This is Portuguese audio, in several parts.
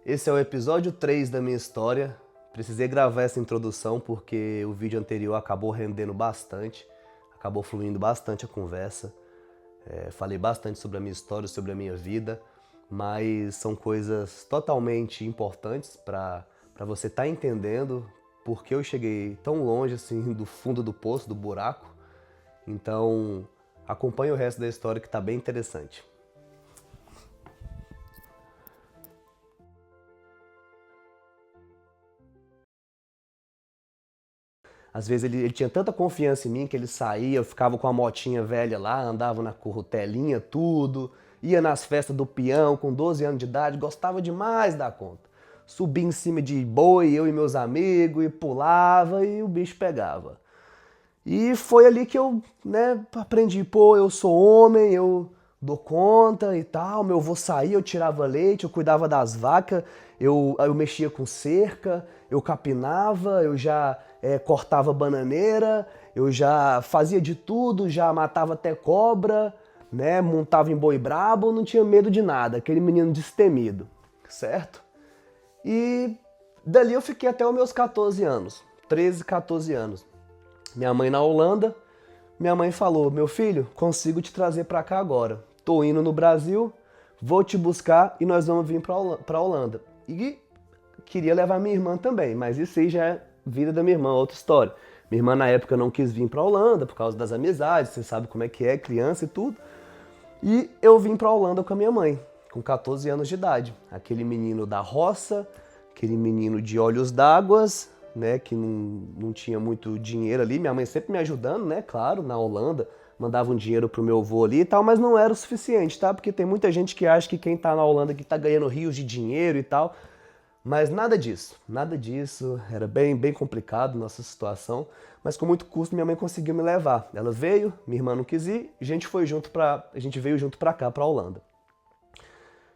Esse é o episódio 3 da minha história. Precisei gravar essa introdução porque o vídeo anterior acabou rendendo bastante, acabou fluindo bastante a conversa. Falei bastante sobre a minha história, sobre a minha vida, mas são coisas totalmente importantes para você estar entendendo por que eu cheguei tão longe assim do fundo do poço, do buraco. Então, acompanhe o resto da história que está bem interessante. Às vezes ele tinha tanta confiança em mim que ele saía, eu ficava com a motinha velha lá, andava na currutelinha, tudo, ia nas festas do peão com 12 anos de idade, gostava demais da conta. Subia em cima de boi, eu e meus amigos, e pulava e o bicho pegava. E foi ali que eu, aprendi, pô, eu sou homem, eu dou conta e tal, meu avô saía, eu tirava leite, eu cuidava das vacas, eu mexia com cerca, eu capinava, eu já cortava bananeira, eu já fazia de tudo, já matava até cobra, né, montava em boi brabo, não tinha medo de nada, aquele menino destemido, certo? E dali eu fiquei até os meus 14 anos, 13, 14 anos. Minha mãe na Holanda, minha mãe falou, meu filho, consigo te trazer pra cá agora. Tô indo no Brasil, vou te buscar e nós vamos vir pra Holanda. E queria levar minha irmã também, mas isso aí já é vida da minha irmã, outra história. Minha irmã na época não quis vir pra Holanda por causa das amizades, você sabe como é que é, criança e tudo. E eu vim pra Holanda com a minha mãe, com 14 anos de idade. Aquele menino da roça, aquele menino de olhos d'águas, né, que não tinha muito dinheiro ali. Minha mãe sempre me ajudando, né, claro, na Holanda. Mandava um dinheiro pro meu avô ali e tal, mas não era o suficiente, tá? Porque tem muita gente que acha que quem tá na Holanda que tá ganhando rios de dinheiro e tal. Mas nada disso, era bem complicado nossa situação, mas com muito custo minha mãe conseguiu me levar. Ela veio, minha irmã não quis ir, a gente veio junto pra cá, pra Holanda.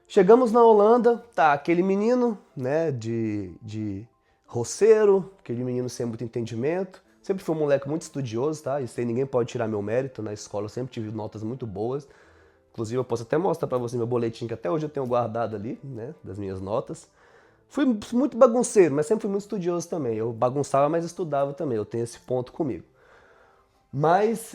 Chegamos na Holanda, tá aquele menino, né, de roceiro, aquele menino sem muito entendimento. Sempre fui um moleque muito estudioso, tá? Isso aí ninguém pode tirar meu mérito. Na escola eu sempre tive notas muito boas. Inclusive eu posso até mostrar pra você meu boletim que até hoje eu tenho guardado ali, né, das minhas notas. Fui muito bagunceiro, mas sempre fui muito estudioso também. Eu bagunçava, mas estudava também. Eu tenho esse ponto comigo. Mas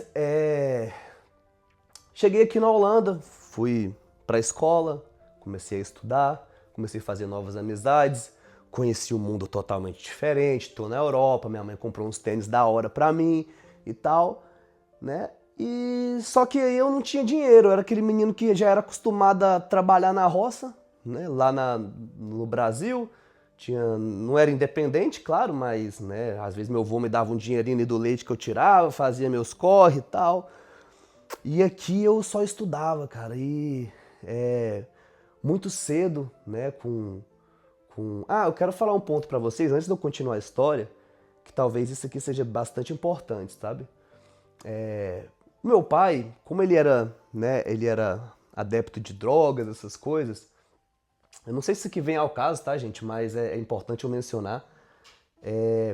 cheguei aqui na Holanda, fui pra escola, comecei a estudar, comecei a fazer novas amizades, conheci um mundo totalmente diferente. Tô na Europa, minha mãe comprou uns tênis da hora pra mim e tal, né? E só que aí eu não tinha dinheiro, eu era aquele menino que já era acostumado a trabalhar na roça, né? No Brasil, não era independente, claro, mas, né, às vezes meu avô me dava um dinheirinho ali do leite que eu tirava, fazia meus corre e tal. E aqui eu só estudava, cara, e muito cedo, né, Ah, eu quero falar um ponto pra vocês, antes de eu continuar a história, que talvez isso aqui seja bastante importante, sabe? Meu pai, como ele era adepto de drogas, essas coisas, eu não sei se isso aqui vem ao caso, tá, gente, mas é importante eu mencionar.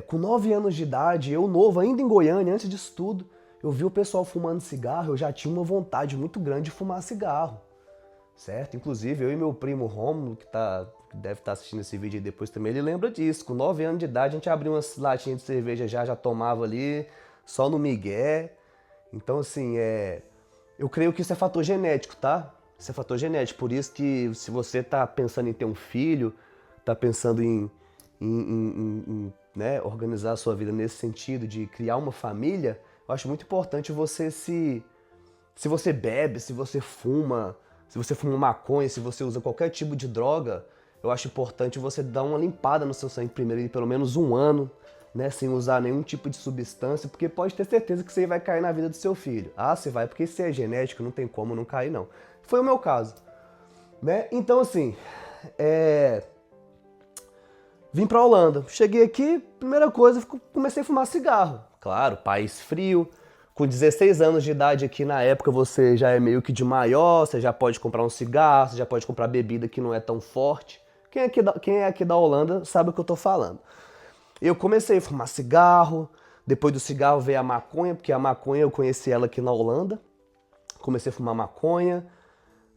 Com 9 anos de idade, eu novo, ainda em Goiânia, antes disso tudo, eu vi o pessoal fumando cigarro, eu já tinha uma vontade muito grande de fumar cigarro, certo? Inclusive, eu e meu primo Rômulo, que deve estar assistindo esse vídeo aí depois também, ele lembra disso. Com 9 anos de idade, a gente abria umas latinhas de cerveja já tomava ali, só no migué. Então, assim, eu creio que isso é fator genético, tá? Isso é fator genético, por isso que se você tá pensando em ter um filho, tá pensando né, organizar a sua vida nesse sentido, de criar uma família, eu acho muito importante você se você bebe, se você fuma maconha, se você usa qualquer tipo de droga, eu acho importante você dar uma limpada no seu sangue primeiro, de pelo menos um ano, né, sem usar nenhum tipo de substância, porque pode ter certeza que você vai cair na vida do seu filho. Ah, você vai, porque se é genético, não tem como não cair, não. Foi o meu caso, né? Então, assim, vim pra Holanda. Cheguei aqui, primeira coisa, comecei a fumar cigarro. Claro, país frio. Com 16 anos de idade aqui na época você já é meio que de maior, você já pode comprar um cigarro, você já pode comprar bebida que não é tão forte. Quem é aqui da Holanda sabe o que eu tô falando. Eu comecei a fumar cigarro, depois do cigarro veio a maconha, porque a maconha eu conheci ela aqui na Holanda. Comecei a fumar maconha,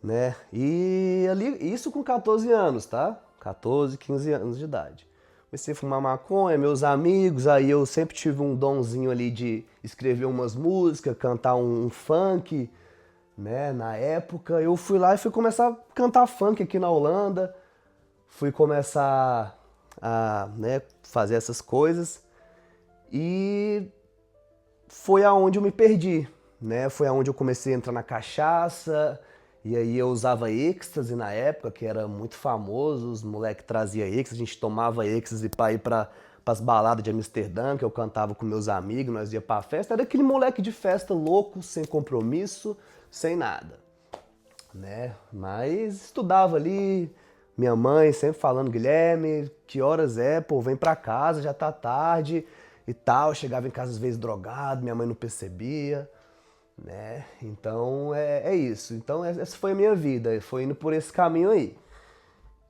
né? E ali, isso com 14 anos, tá? 14, 15 anos de idade. Comecei a fumar maconha, meus amigos, aí eu sempre tive um donzinho ali de escrever umas músicas, cantar um funk, né? Na época, eu fui lá e fui começar a cantar funk aqui na Holanda, fui começar a, né, fazer essas coisas e foi aonde eu me perdi, né? Foi aonde eu comecei a entrar na cachaça, e aí eu usava êxtase na época, que era muito famoso, os moleques traziam êxtase, a gente tomava êxtase pra ir para as baladas de Amsterdã, que eu cantava com meus amigos, nós ia pra festa, era aquele moleque de festa louco, sem compromisso, sem nada, né? Mas estudava ali, minha mãe sempre falando, Guilherme, que horas é? Pô, vem pra casa, já tá tarde e tal. Eu chegava em casa às vezes drogado, minha mãe não percebia, né? Então é isso. Então essa foi a minha vida, foi indo por esse caminho aí.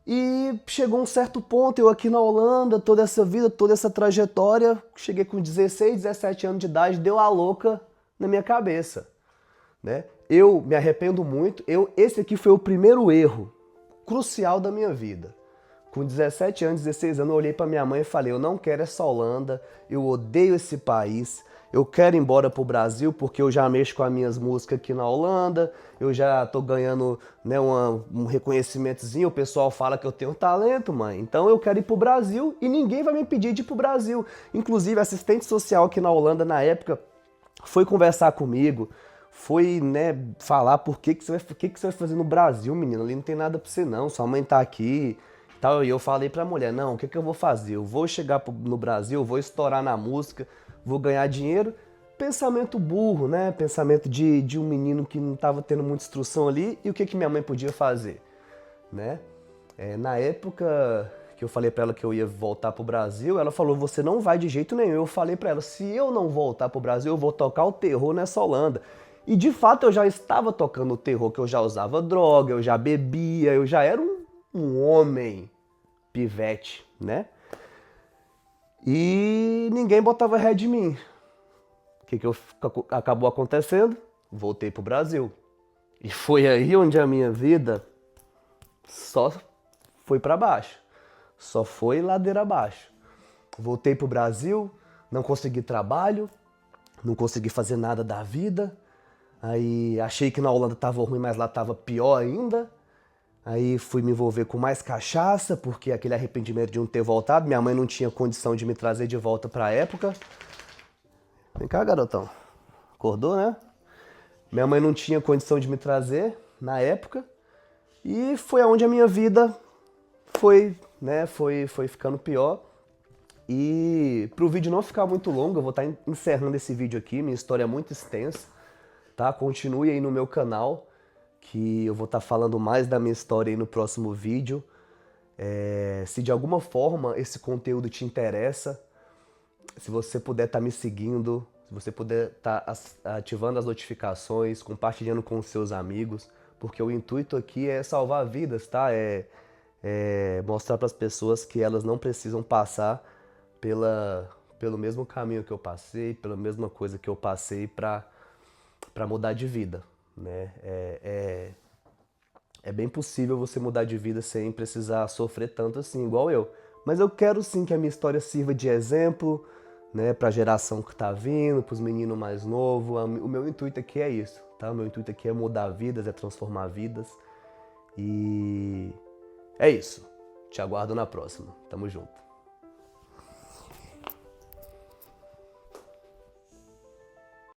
E chegou um certo ponto, eu aqui na Holanda, toda essa vida, toda essa trajetória, cheguei com 16, 17 anos de idade, deu a louca na minha cabeça, né? Eu me arrependo muito, esse aqui foi o primeiro erro crucial da minha vida. Com 17 anos, 16 anos, eu olhei para minha mãe e falei, eu não quero essa Holanda, eu odeio esse país, eu quero ir embora pro Brasil porque eu já mexo com as minhas músicas aqui na Holanda, eu já tô ganhando, né, um reconhecimentozinho, o pessoal fala que eu tenho talento, mãe. Então eu quero ir pro Brasil e ninguém vai me impedir de ir pro Brasil. Inclusive, a assistente social aqui na Holanda, na época, foi conversar comigo, foi, né, falar por que você vai fazer no Brasil, menino, ali não tem nada pra você não, sua mãe tá aqui, tal. E eu falei pra mulher, não, o que eu vou fazer? Eu vou chegar no Brasil, vou estourar na música, vou ganhar dinheiro. Pensamento burro, né? Pensamento de um menino que não tava tendo muita instrução ali. E o que minha mãe podia fazer, né? Na época que eu falei pra ela que eu ia voltar pro Brasil, ela falou, você não vai de jeito nenhum. Eu falei pra ela, se eu não voltar pro Brasil, eu vou tocar o terror nessa Holanda. E de fato eu já estava tocando o terror, que eu já usava droga, eu já bebia, eu já era um homem pivete, né? E ninguém botava ré de mim. O que acabou acontecendo? Voltei pro Brasil. E foi aí onde a minha vida só foi para baixo. Só foi ladeira abaixo. Voltei pro Brasil, não consegui trabalho, não consegui fazer nada da vida. Aí achei que na Holanda tava ruim, mas lá tava pior ainda. Aí fui me envolver com mais cachaça, porque aquele arrependimento de não ter voltado, minha mãe não tinha condição de me trazer de volta pra época. Vem cá, garotão. Acordou, né? Minha mãe não tinha condição de me trazer na época. E foi aonde a minha vida foi, né, foi ficando pior. E pro vídeo não ficar muito longo, eu vou estar encerrando esse vídeo aqui, minha história é muito extensa, tá? Continue aí no meu canal, que eu vou estar falando mais da minha história aí no próximo vídeo. Se de alguma forma esse conteúdo te interessa, se você puder estar me seguindo, se você puder estar ativando as notificações, compartilhando com os seus amigos, porque o intuito aqui é salvar vidas, tá? Mostrar para as pessoas que elas não precisam passar pelo mesmo caminho que eu passei, pela mesma coisa que eu passei para mudar de vida, né? É bem possível você mudar de vida sem precisar sofrer tanto assim, igual eu. Mas eu quero sim que a minha história sirva de exemplo, né, para a geração que tá vindo, para os meninos mais novos. O meu intuito aqui é isso, tá? O meu intuito aqui é mudar vidas, é transformar vidas. E é isso. Te aguardo na próxima. Tamo junto.